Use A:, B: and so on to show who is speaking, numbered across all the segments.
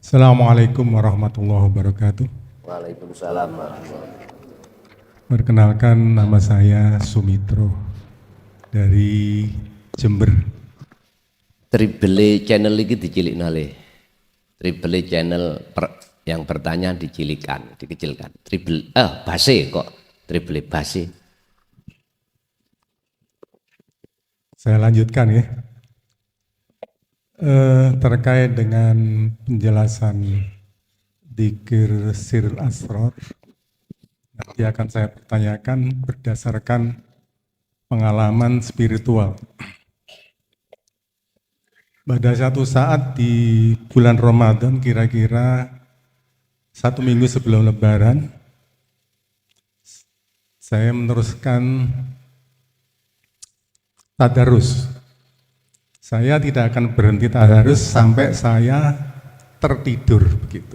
A: Assalamualaikum warahmatullahi wabarakatuh.
B: Waalaikumsalam warahmatullahi.
A: Perkenalkan, nama saya Sumitro dari Jember.
B: Tribele channel ini dicilik nale. Tribele channel yang bertanya dikecilkan. Base kok. Tribele base.
A: Saya lanjutkan ya. Terkait dengan penjelasan Dzikir Sirrul Asrar, nanti akan saya pertanyakan berdasarkan pengalaman spiritual. Pada satu saat di bulan Ramadan, kira-kira 1 minggu sebelum Lebaran, saya meneruskan tadarus. Saya tidak akan berhenti tadarus sampai saya tertidur begitu.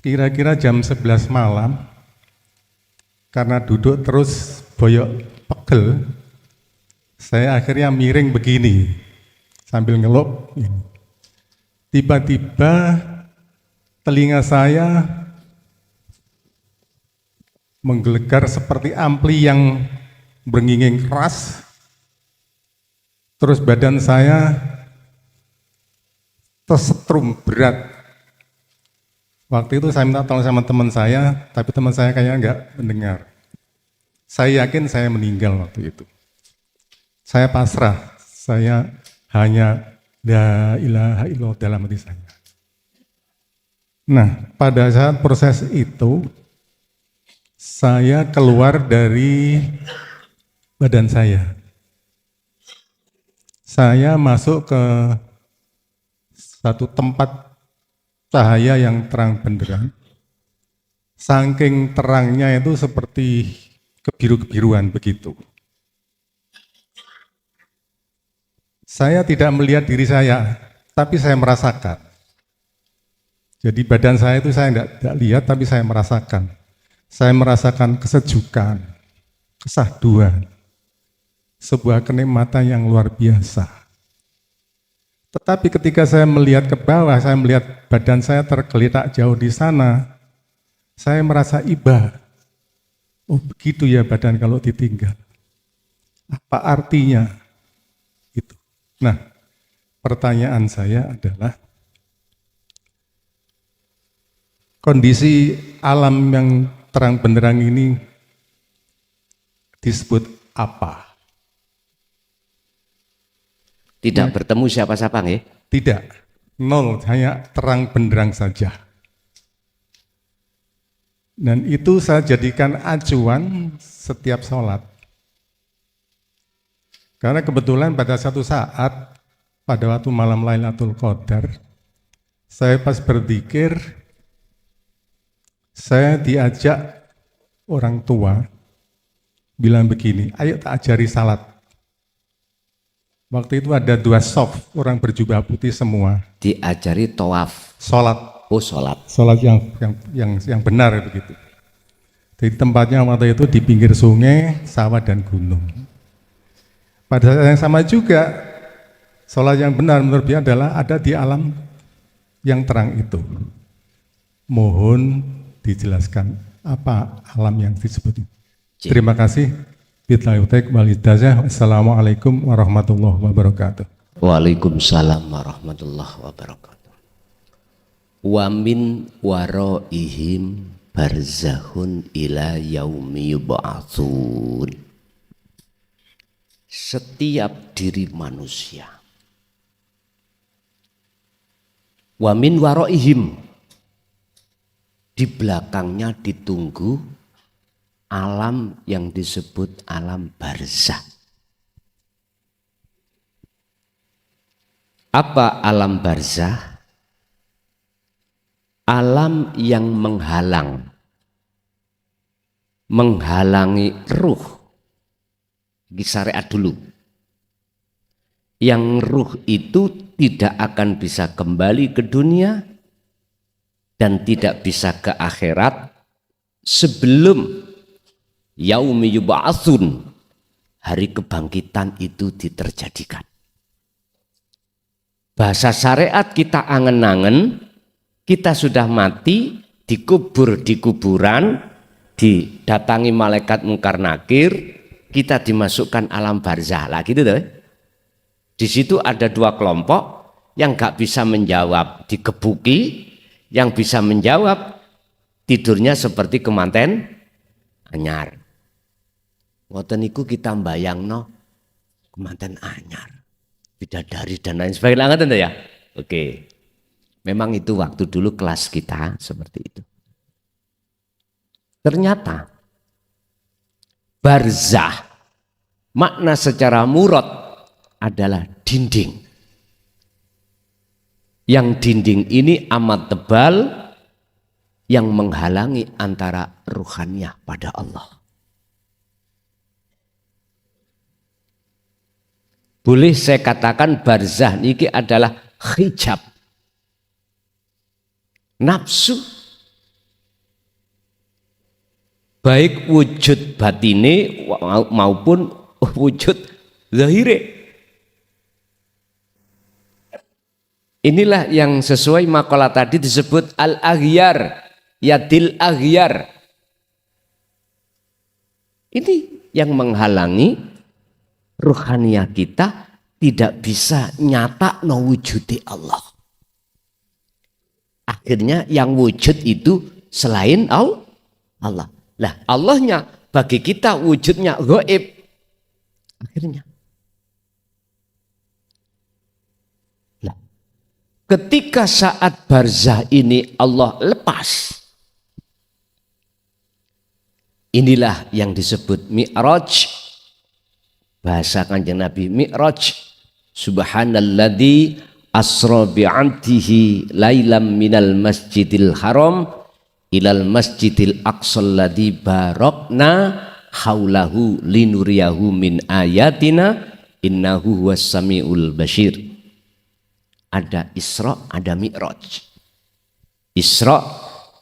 A: Kira-kira jam 11 malam, karena duduk terus boyok pegel, saya akhirnya miring begini sambil ngeluk. Tiba-tiba telinga saya menggelegar seperti ampli yang berngiing keras. Terus badan saya tersetrum berat. Waktu itu saya minta tolong sama teman saya, tapi teman saya kayaknya enggak mendengar. Saya yakin saya meninggal waktu itu. Saya pasrah, saya hanya la ilaha illallah dalam hati saya. Nah, pada saat proses itu, saya keluar dari badan saya. Saya masuk ke satu tempat cahaya yang terang benderang. Saking terangnya itu seperti kebiru-kebiruan begitu. Saya tidak melihat diri saya, tapi saya merasakan. Jadi badan saya itu saya tidak lihat, tapi saya merasakan. Saya merasakan kesejukan, kesahduan, sebuah kenikmatan yang luar biasa. Tetapi ketika saya melihat ke bawah, saya melihat badan saya tergeletak jauh di sana, saya merasa iba. Oh begitu ya badan kalau ditinggal. Apa artinya? Itu. Nah, pertanyaan saya adalah, kondisi alam yang terang benderang ini disebut apa?
B: Tidak bertemu siapa-siapa nggih?
A: Tidak, nol, hanya terang benderang saja. Dan itu saya jadikan acuan setiap sholat. Karena kebetulan pada satu saat, pada waktu malam Lailatul Qadar, saya pas berzikir, saya diajak orang tua, bilang begini, ayo tak ajari salat. Waktu itu ada 2 soft, orang berjubah putih semua.
B: Diajari tawaf.
A: Sholat.
B: Oh sholat.
A: Sholat yang benar begitu. Jadi tempatnya waktu itu di pinggir sungai, sawah dan gunung. Pada saat yang sama juga, sholat yang benar menurut dia adalah ada di alam yang terang itu. Mohon dijelaskan apa alam yang disebut. Terima kasih. Assalamualaikum warahmatullahi wabarakatuh.
B: Waalaikumsalam warahmatullahi wabarakatuh. Wa min waraihim barzahun ila yaumi yub'atsun. Setiap diri manusia. Wa min waraihim, di belakangnya ditunggu alam yang disebut alam barzah. Apa alam barzah? Alam yang menghalangi ruh. Di syariat dulu. Yang ruh itu tidak akan bisa kembali ke dunia dan tidak bisa ke akhirat sebelum yaumi yub'atsun, hari kebangkitan itu diterjadikan. Bahasa syariat kita angen-angen, kita sudah mati, dikubur di kuburan, didatangi malaikat mungkar nakir, kita dimasukkan alam barzah lah gitu tuh. Di situ ada dua kelompok, yang gak bisa menjawab dikebuki, yang bisa menjawab tidurnya seperti kemanten anyar. Ngoten niku kita mbayangno kemanten anyar, bidadari dan lain sebagainya ngoten ya. Oke. Memang itu waktu dulu kelas kita seperti itu. Ternyata barzah makna secara murad adalah dinding. Yang dinding ini amat tebal yang menghalangi antara ruhaniyah pada Allah. Boleh saya katakan barzah niki adalah hijab nafsu, baik wujud batine maupun wujud zahire. Inilah yang sesuai makalah tadi disebut al-aghyar, yadil aghyar. Ini yang menghalangi ruhaniyah kita tidak bisa nyata no wujudi Allah. Akhirnya yang wujud itu selain Allah. Lah Allahnya bagi kita wujudnya gaib. Akhirnya. Lah, ketika saat barzah ini Allah lepas. Inilah yang disebut Mi'raj. Bahasa Kanjeng Nabi Mi'raj. Subhanalladzi asra bi'abdihi lailam minal masjidil haram ilal masjidil aqsal ladzi barakna haulahu linuriyahu min ayatina innahu huwas samiul basir. Ada Isra, ada Mi'raj. Isra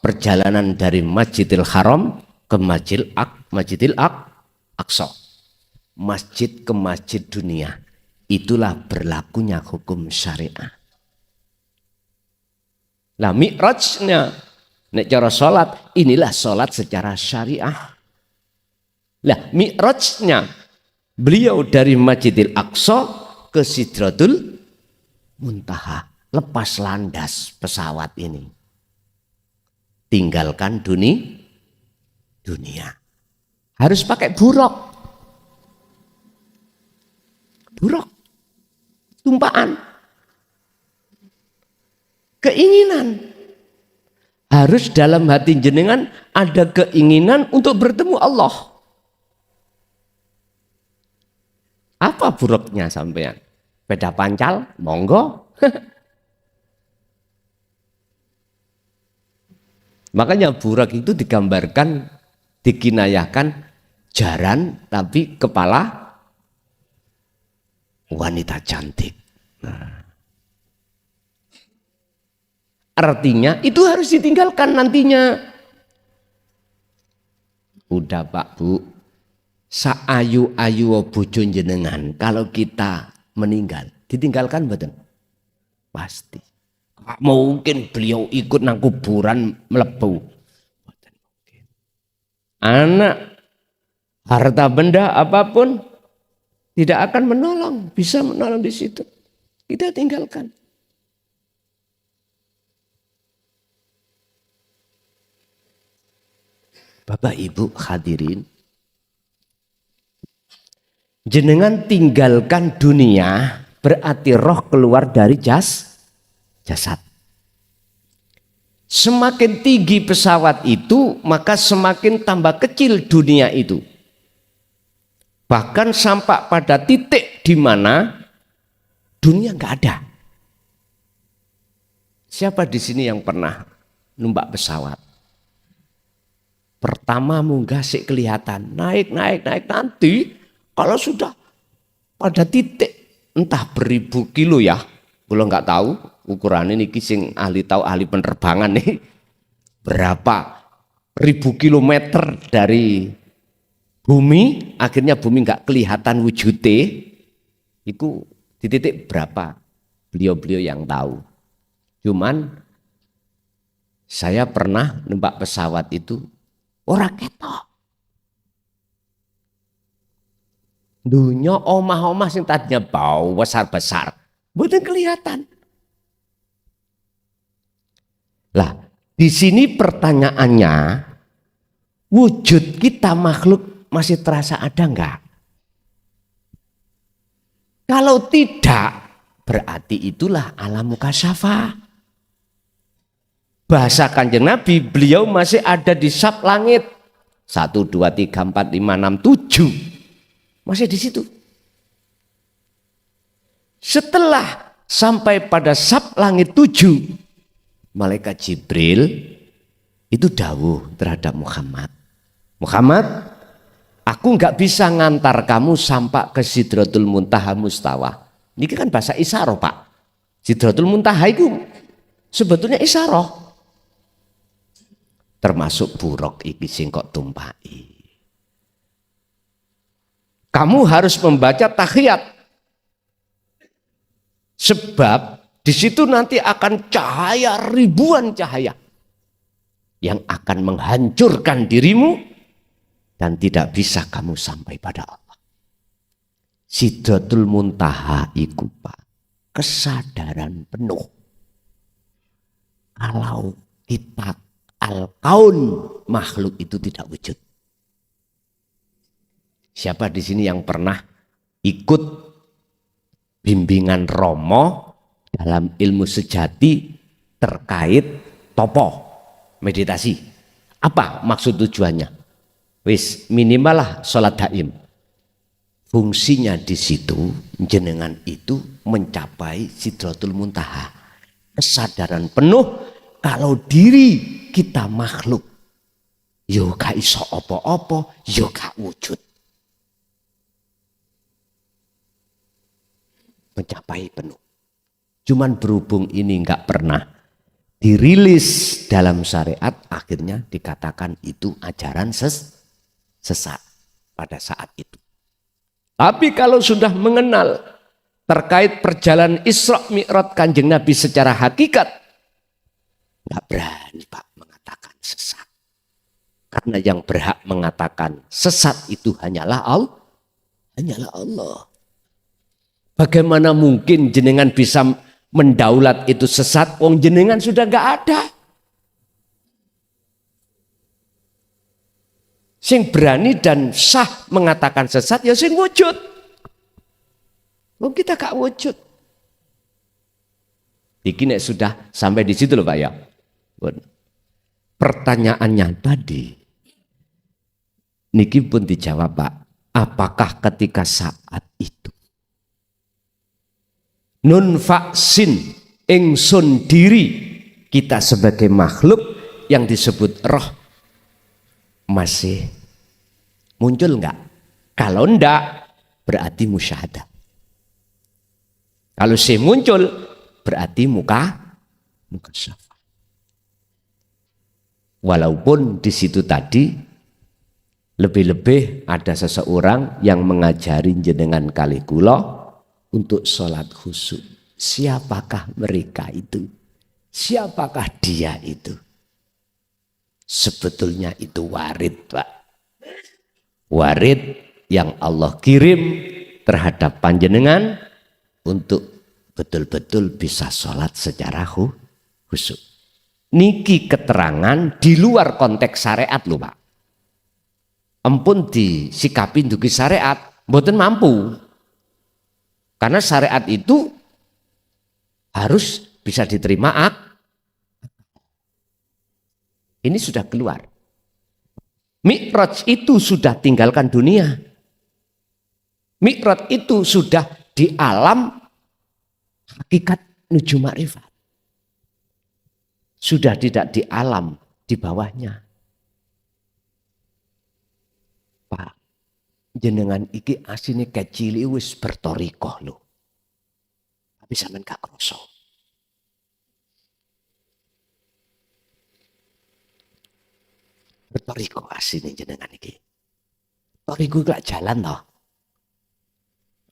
B: perjalanan dari Masjidil Haram ke Masjidil Aqsa. Masjid ke masjid dunia. Itulah berlakunya hukum syariah. Nah mi'rajnya, nek cara sholat, inilah sholat secara syariah. Nah mi'rajnya, beliau dari Masjidil Aqsa ke Sidratul Muntaha. Lepas landas pesawat ini. Tinggalkan dunia. Harus pakai buruk. Tumpaan, keinginan. Harus dalam hati jenengan ada keinginan untuk bertemu Allah. Apa buruknya sampean? Beda pancal, monggo. Makanya buruk itu digambarkan, dikinayahkan jaran tapi kepala wanita cantik. Nah. Artinya itu harus ditinggalkan nantinya. Udah Pak Bu, saayu-ayu bojo jenengan kalau kita meninggal, ditinggalkan betul? Pasti. Gak mungkin beliau ikut nang kuburan melebu. Anak, harta benda apapun tidak akan menolong, bisa menolong di situ. Kita tinggalkan. Bapak Ibu hadirin, jenengan tinggalkan dunia berarti roh keluar dari jasad. Semakin tinggi pesawat itu, maka semakin tambah kecil dunia itu. Bahkan sampai pada titik di mana dunia nggak ada. Siapa di sini yang pernah numpak pesawat? Pertama munggah sih kelihatan, naik nanti kalau sudah pada titik entah beribu kilo ya, kalau nggak tahu ukuran ini sing ahli tahu, ahli penerbangan nih, berapa ribu kilometer dari bumi, akhirnya bumi nggak kelihatan wujudnya, itu di titik berapa beliau-beliau yang tahu. Cuman saya pernah numpak pesawat itu ora ketok. Dunya omah-omah sing tadinya bau besar-besar, mboten kelihatan. Lah, di sini pertanyaannya, wujud kita makhluk masih terasa ada enggak? Kalau tidak, berarti itulah alam mukasyafah. Bahasa Kanjeng Nabi, beliau masih ada di sab langit. 1, 2, 3, 4, 5, 6, 7. Masih di situ. Setelah sampai pada sab langit 7, malaikat Jibril itu dawuh terhadap Muhammad. Muhammad, aku nggak bisa ngantar kamu sampai ke Sidratul Muntaha Mustawa. Ini kan bahasa isyarah, Pak. Sidratul Muntaha itu sebetulnya isyarah. Termasuk buruk iki sing kok tumpaki. Kamu harus membaca tahiyat. Sebab di situ nanti akan cahaya, ribuan cahaya yang akan menghancurkan dirimu dan tidak bisa kamu sampai pada Allah. Sidratul Muntaha iku, Pak, kesadaran penuh. Kalau kita al-kaun, makhluk itu tidak wujud. Siapa di sini yang pernah ikut bimbingan Romo dalam ilmu sejati terkait topo meditasi? Apa maksud tujuannya? Wis minimal lah sholat daim. Fungsinya di situ jenengan itu mencapai Sidratul Muntaha. Kesadaran penuh kalau diri kita makhluk. Yo gak iso apa-apa, yo gak wujud. Mencapai penuh. Cuman berhubung ini nggak pernah dirilis dalam syariat, akhirnya dikatakan itu ajaran sesat pada saat itu. Tapi kalau sudah mengenal terkait perjalanan Isra Mi'raj Kanjeng Nabi secara hakikat, nggak berani Pak mengatakan sesat. Karena yang berhak mengatakan sesat itu hanyalah Allah. Hanyalah Allah. Bagaimana mungkin jenengan bisa mendaulat itu sesat, wong jenengan sudah gak ada. Sing berani dan sah mengatakan sesat ya sing wujud. Wong kita gak wujud. Iki nek sudah sampai di situ loh Pak ya. Pertanyaannya tadi, niki pun dijawab Pak. Apakah ketika saat itu nun vaksin ingsun diri kita sebagai makhluk yang disebut roh masih muncul enggak? Kalau enggak berarti musyahadah. Kalau sih muncul berarti mukasyafah. Walaupun di situ tadi lebih-lebih ada seseorang yang mengajari jenengan kali kula untuk sholat khusyuk. Siapakah mereka itu? Siapakah dia itu? Sebetulnya itu warid Pak. Warid yang Allah kirim terhadap panjenengan untuk betul-betul bisa sholat secara khusyuk. Niki keterangan di luar konteks syariat loh Pak. Ampun disikapi dugi syariat, mboten mampu. Karena syariat itu harus bisa diterima ini sudah keluar. Mi'raj itu sudah tinggalkan dunia. Mi'raj itu sudah di alam hakikat nuju ma'rifat. Sudah tidak di alam di bawahnya. Pak, jenengan iki asine kecil wis bertorikoh lho. Tapi sampean gak kroso. Bertorikoh asine jenengan iki. Torikoh gak jalan toh.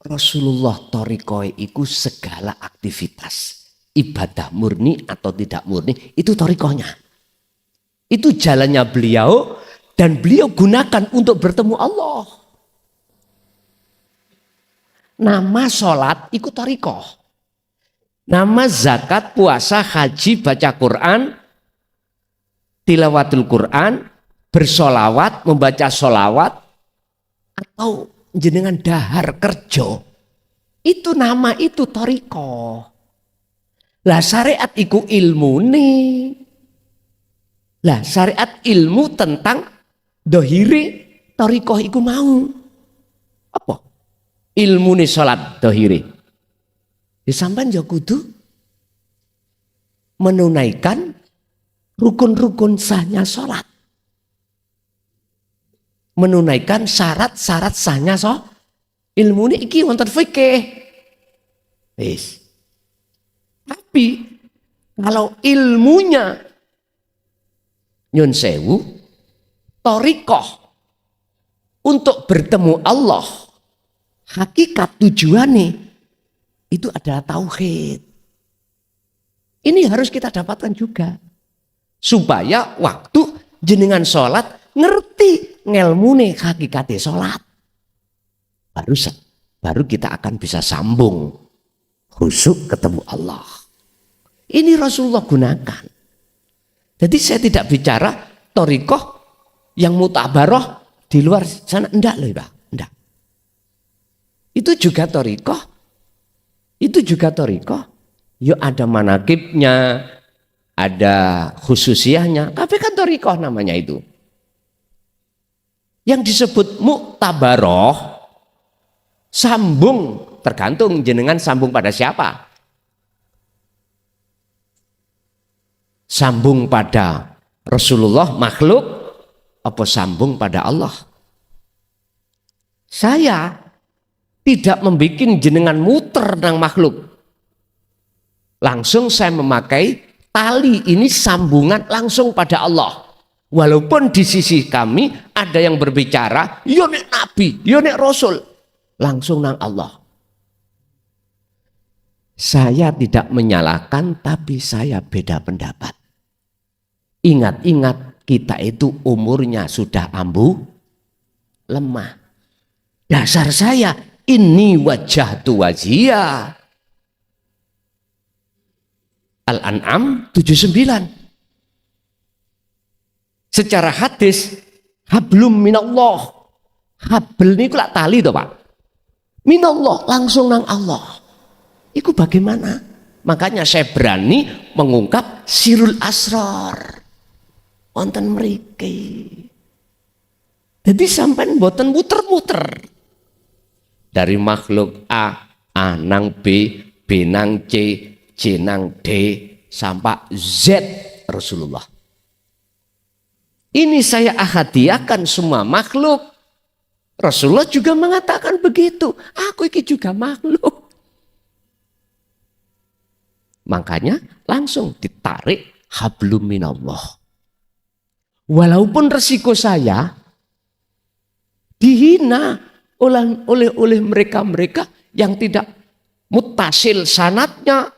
B: Rasulullah thariqah iku segala aktivitas. Ibadah murni atau tidak murni, itu thariqahnya. Itu jalannya beliau dan beliau gunakan untuk bertemu Allah. Nama sholat ikut thariqah. Nama zakat, puasa, haji, baca Quran, tilawatul Quran, bersolawat, membaca solawat, atau jenengan dahar kerja. Itu nama itu thariqah. Lah syariat iku ilmu nih. Lah syariat ilmu tentang dohiri thariqah iku mau. Apa? Ilmu nih sholat dohiri. Disampan ya kudu menunaikan rukun-rukun sahnya sholat. Menunaikan syarat-syarat sahnya sholat. Ilmu ini iki wonten fikih. Wis. Tapi kalau ilmunya nyun sewu, thariqah untuk bertemu Allah, hakikat tujuannya itu adalah tauhid. Ini harus kita dapatkan juga. Supaya waktu jenengan sholat ngerti ngelmune hakikatnya sholat. Baru kita akan bisa sambung khusyuk ketemu Allah. Ini Rasulullah gunakan. Jadi saya tidak bicara thariqah yang mutabaroh di luar sana. Enggak loh Pak. Enggak. Itu juga thariqah. Itu juga thariqah. Yuk ada manakibnya, ada khususiyahnya. Tapi kan thariqah namanya itu. Yang disebut muktabaroh, sambung, tergantung jenengan sambung pada siapa. Sambung pada Rasulullah makhluk, apa sambung pada Allah. Saya tidak membuat jenengan muter nang makhluk. Langsung saya memakai tali ini sambungan langsung pada Allah. Walaupun di sisi kami ada yang berbicara, ya nek Nabi, ya nek Rasul, langsung nang Allah. Saya tidak menyalahkan, tapi saya beda pendapat. Ingat-ingat kita itu umurnya sudah ambu lemah. Dasar saya, ini wajah tu wajia. Al-An'am 79. Secara hadis, hablum minallah. Habl ini kulak tali toh Pak. Minallah, langsung nang Allah. Itu bagaimana? Makanya saya berani mengungkap sirul asrar. Wonten mriki. Jadi sampai mboten muter-muter. Dari makhluk A nang B, B nang C, C nang D, sampai Z Rasulullah. Ini saya ahadiakan semua makhluk. Rasulullah juga mengatakan begitu. Aku ini juga makhluk. Makanya langsung ditarik hablum minallah. Walaupun resiko saya dihina oleh mereka-mereka yang tidak mutasil sanatnya,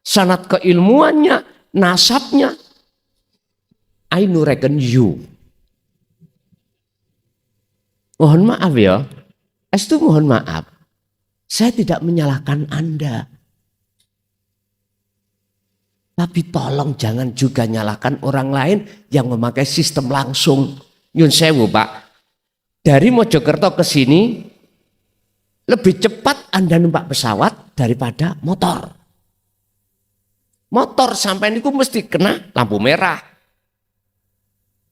B: sanat keilmuannya, nasabnya. I know reckon you. Mohon maaf ya, itu mohon maaf. Saya tidak menyalahkan Anda. Tapi tolong jangan juga nyalahkan orang lain yang memakai sistem langsung. Nyun sewu Pak, dari Mojokerto ke sini lebih cepat Anda numpak pesawat daripada motor. Motor sampai ini mesti kena lampu merah.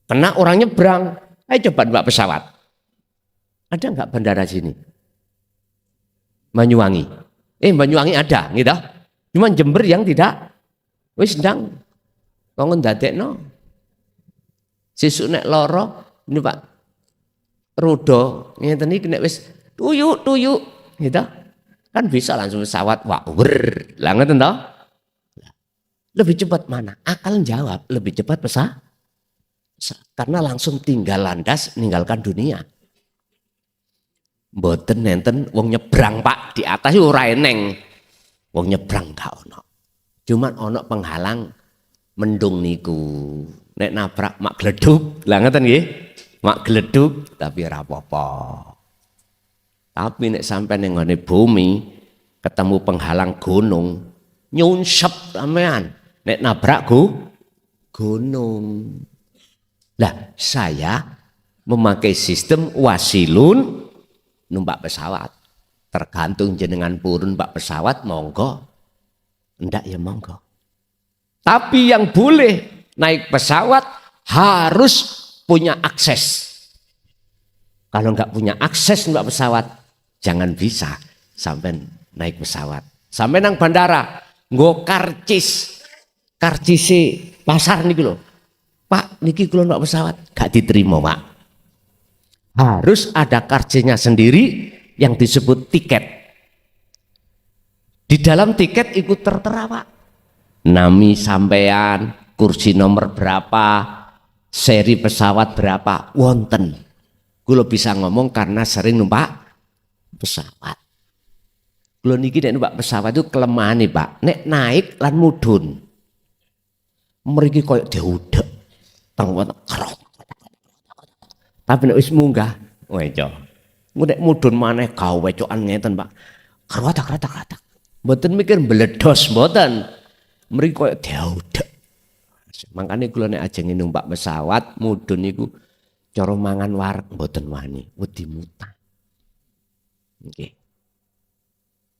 B: Kena orang nyebrang. Ayo coba numpak pesawat. Ada nggak bandara sini? Banyuwangi. Banyuwangi ada, gitu. Cuma Jember yang tidak. Wis ndang kok ndadekno. Sesuk nek lara ini Pak roda ngeten iki nek wis tuyuk gitu. Kan bisa langsung pesawat wawer. Lah ngoten toh? Lebih cepat mana? Akal jawab lebih cepat pesawat. Karena langsung tinggal landas meninggalkan dunia. Mboten nenten wong nyebrang Pak, di atas ora eneng. Wong nyebrang gak ono. Cuman ono penghalang mendung niku. Nek nabrak mak gleduk, lah ngeten nggih. Mak gleduk tapi ora apa-apa. Tapi nek sampai ning ngene bumi ketemu penghalang gunung, nyunsep sampean. Nek nabrak gunung. Lah saya memakai sistem wasilun numpak pesawat. Tergantung jenengan purun pak pesawat monggo. Ndak ya monggo. Tapi yang boleh naik pesawat harus punya akses. Kalau nggak punya akses numpak pesawat, jangan bisa sampai naik pesawat. Sampai nang bandara, nggo karcise pasar niki lho. Pak, niki kula numpak pesawat, gak diterima, Pak. Harus ada karcisnya sendiri yang disebut tiket. Di dalam tiket ikut tertera, Pak. Nami sampean, kursi nomor berapa, seri pesawat berapa, wonten. Kula bisa ngomong karena sering numpak pesawat. Kula niki nek numpak pesawat itu kelemahan nih, Pak. Nek naik lan mudhun. Mriki koyo diudek. Tapi nek wis munggah, weco. Nek mudhun maneh gawe wecokan ngeten, Pak. Kratak-kratak. Mboten mikir mbledos mboten. Mriki koyo diudek. Makane kula nek ajeng numpak pesawat mudhun niku cara mangan wareg mboten wani, wedi mutah. Nggih.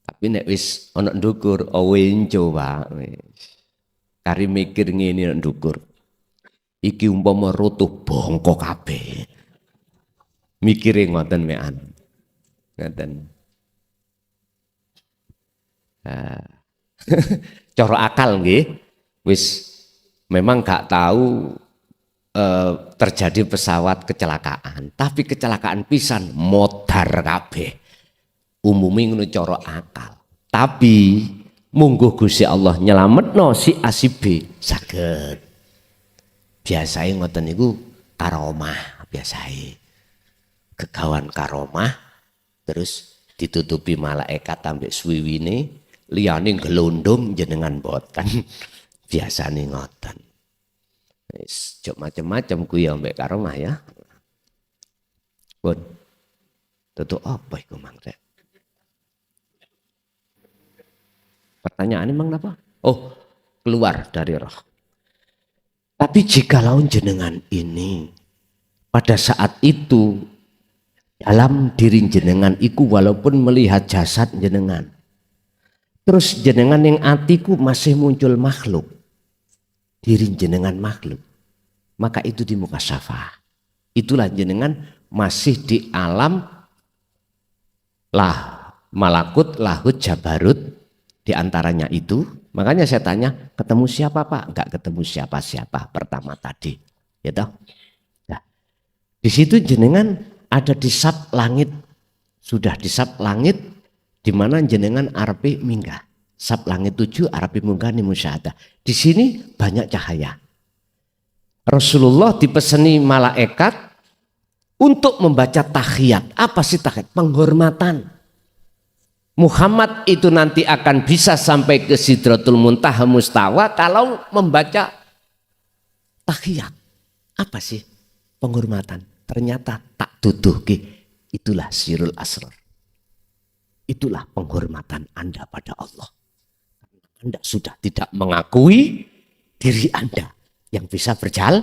B: Tapi nek wis ana ndukur wenco, Pak. Kari mikir ngene nek ndukur. Iki umpama rutuh bongko kabeh. Mikire ngoten mekan. Ngoten. Cara akal nggih wis memang gak tahu terjadi pesawat kecelakaan, tapi kecelakaan pisan modar kabeh. Umumnya ngono cara akal. Tapi mungguh Gusti Allah nyelametno si A si B saged. Biasane ngoten niku karomah biasane. Kegawan karomah terus ditutupi malaikat ambek swiwine, liyane gelondong jenengan boten. Biasane ngoten. Wis macam-macam kuwi ambek karomah ya. Pun. Tutuk apa iku Mang Rek? Pertanyaannya Mang napa? Oh, keluar dari roh. Tapi jikalau jenengan ini pada saat itu dalam diri jenengan iku walaupun melihat jasad jenengan, terus jenengan yang atiku masih muncul makhluk, diri jenengan makhluk, maka itu di muka syafah. Itulah jenengan masih di alam lah malakut, lahut, jabarut, diantaranya itu. Makanya saya tanya, ketemu siapa Pak? Enggak ketemu siapa-siapa pertama tadi, ya toh. Nah, di situ jenengan ada di sab langit, sudah di sab langit, di mana jenengan arepe minggah. Sab langit 7 arepe munggah ni musyahadah. Di sini banyak cahaya. Rasulullah dipeseni malaikat untuk membaca tahiyat. Apa sih tahiyat? Penghormatan. Muhammad itu nanti akan bisa sampai ke Sidratul Muntaha Mustawa kalau membaca tahiyat. Apa sih penghormatan? Ternyata tak tuduhke, itulah sirul asrar. Itulah penghormatan Anda pada Allah. Anda sudah tidak mengakui diri Anda yang bisa berjalan.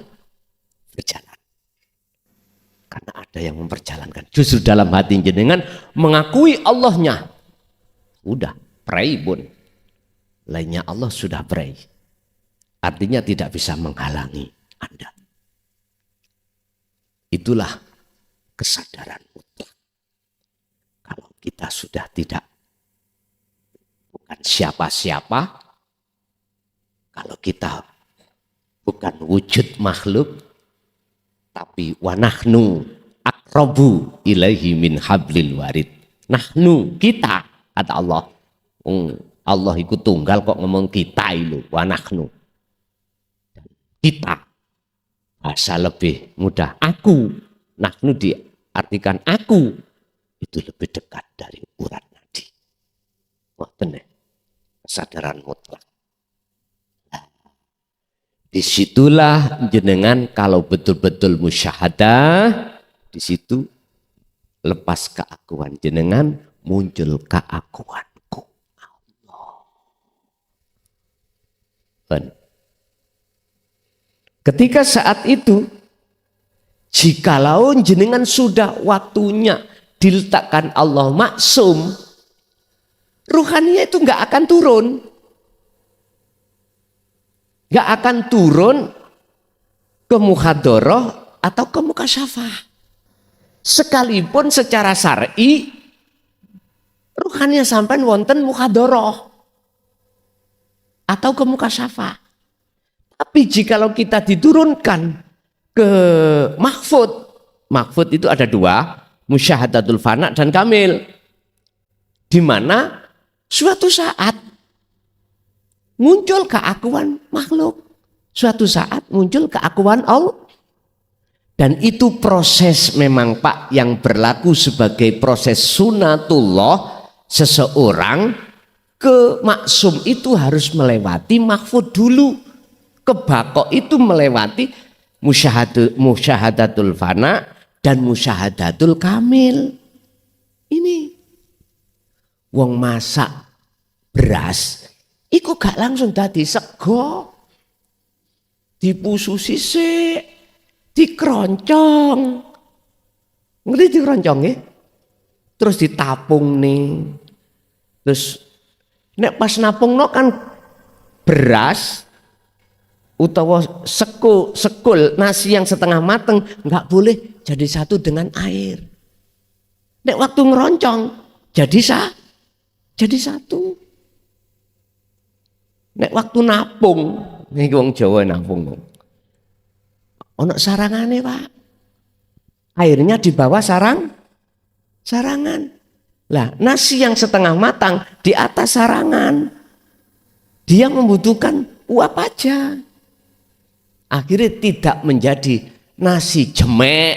B: Karena ada yang memperjalankan. Justru dalam hati jenengan mengakui Allahnya. Udah, pray pun. Lainnya Allah sudah pray. Artinya tidak bisa menghalangi Anda. Itulah kesadaran mutlak. Kalau kita sudah tidak bukan siapa-siapa, kalau kita bukan wujud makhluk, tapi wanahnu aqrabu ilaihi min hablil warid. Nahnu, kita, kata Allah. Allah itu tunggal kok ngomong kita itu, wanahnu. Kita, bahasa lebih mudah, aku. Nahnu diartikan aku. itu lebih dekat dari urat nadi. Ngoten kesadaran mutlak. Disitulah jenengan kalau betul-betul musyahadah, di situ lepas keakuan jenengan, muncul keakuanku. Allah. Ketika saat itu, jikalau jenengan sudah waktunya diletakkan Allah maksum, ruhaninya itu nggak akan turun. Nggak akan turun ke muhadharah atau ke mukasyafah. Sekalipun secara syar'i ruhaninya sampai wonten muhadharah atau ke mukasyafah. Tapi jikalau kita diturunkan ke mahfud, mahfud itu ada dua, musyahadatul fana dan kamil, di mana suatu saat muncul keakuan makhluk, suatu saat muncul keakuan Allah. Dan itu proses memang Pak yang berlaku sebagai proses sunatullah. Seseorang ke maksum itu harus melewati mahfud dulu. Ke bako itu melewati musyahadatul fana dan musyahadatul kamil. Ini wong masak beras iku gak langsung dadi sego, dipususi sik, dikeroncong. Ngerti dikeroncong ya? Terus ditapung nih. Terus nek pas napung no kan beras utawa sekul nasi yang setengah mateng nggak boleh jadi satu dengan air. Nek waktu ngeroncong jadi satu. Nek waktu napung, nih wong Jawa napung. Ono sarangane Pak. Airnya di bawah sarangan. Lah nasi yang setengah matang di atas sarangan. Dia membutuhkan uap aja. Akhirnya tidak menjadi nasi jemek.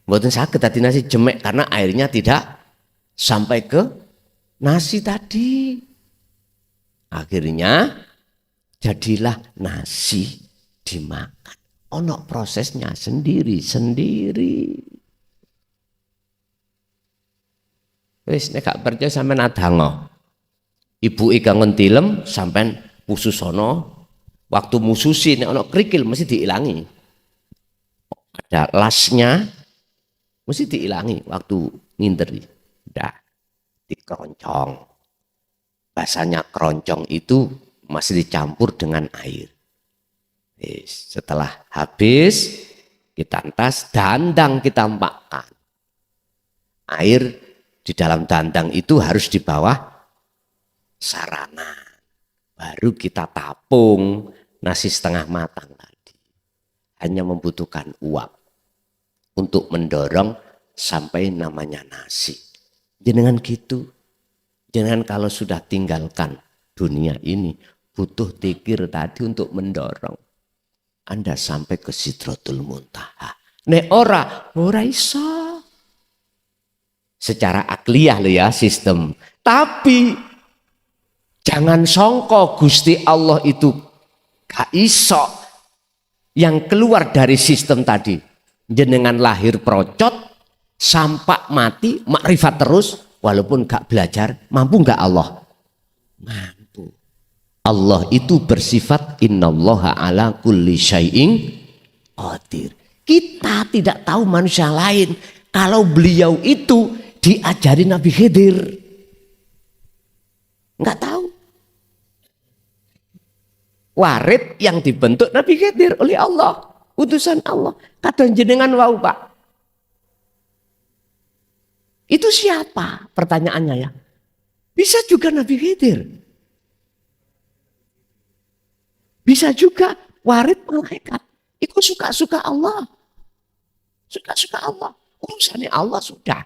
B: Mboten saged dadi nasi jemek karena airnya tidak sampai ke nasi tadi. Akhirnya jadilah nasi dimakan. Ono prosesnya sendiri-sendiri. Wis nek gak percaya sampean adango. Ibu kangen tilem sampean pususono. Waktu mususi nek ono krikil mesti diilangi. Ada lasnya mesti diilangi waktu nginteri. Udah dikeroncong. Bahasanya keroncong itu masih dicampur dengan air. Setelah habis kita entas, dandang kita empakkan. Air di dalam dandang itu harus di bawah sarangan. Baru kita tapung nasi setengah matang tadi. Hanya membutuhkan uap untuk mendorong sampai namanya nasi. Jenengan gitu. Jenengan kalau sudah tinggalkan dunia ini butuh tikir tadi untuk mendorong. Anda sampai ke Sidratul Muntaha. Nek ora iso. Secara akliyah ya sistem. Tapi jangan songko Gusti Allah itu gak iso. Yang keluar dari sistem tadi. Jenengan lahir procot, sampak mati, makrifat terus. Walaupun gak belajar, mampu gak Allah? Mampu. Allah itu bersifat innallaha ala kulli syai'in qadir. Kita tidak tahu manusia lain. Kalau beliau itu diajari Nabi Khidir. Enggak tahu. Warid yang dibentuk Nabi Khidir oleh Allah. Utusan Allah. Kadang jenengan wau Pak. Itu siapa? Pertanyaannya ya. Bisa juga Nabi Khidir. Bisa juga warid malaikat. Itu suka-suka Allah. Suka-suka Allah. Urusannya Allah sudah.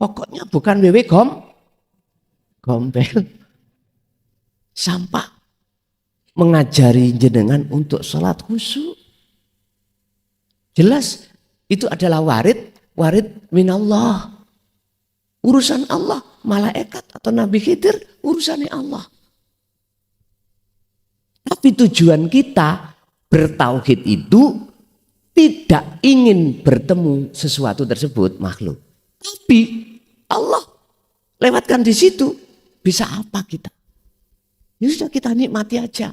B: Pokoknya bukan wewe gombel. Sampai mengajari jenengan untuk sholat khusyuk. Jelas itu adalah warid warid minallah. Urusan Allah, malaikat atau Nabi Khidir urusannya Allah. Tapi tujuan kita bertauhid itu tidak ingin bertemu sesuatu tersebut makhluk. Tapi Allah lewatkan di situ, bisa apa kita? Ya sudah kita nikmati aja.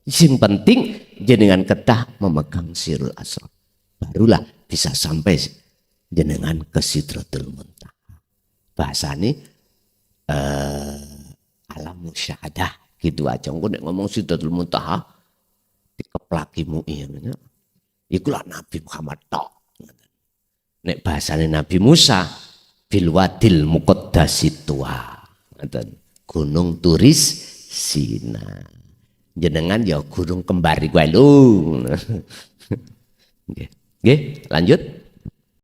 B: Yang penting jenengan kedah memegang sirul asrar. Barulah bisa sampai jenengan ke Sidratul Muntaha. Bahasanya alam musyahadah gitu aja. Engko nek ngomong Sidratul Muntaha dikeplakimu iya. Ikulah Nabi Muhammad tok. Nek bahasane Nabi Musa bil wadil muqaddasi tuwa. Gunung Turis Sina. Jenengan ya gunung kembar iku lho. Nggih, lanjut.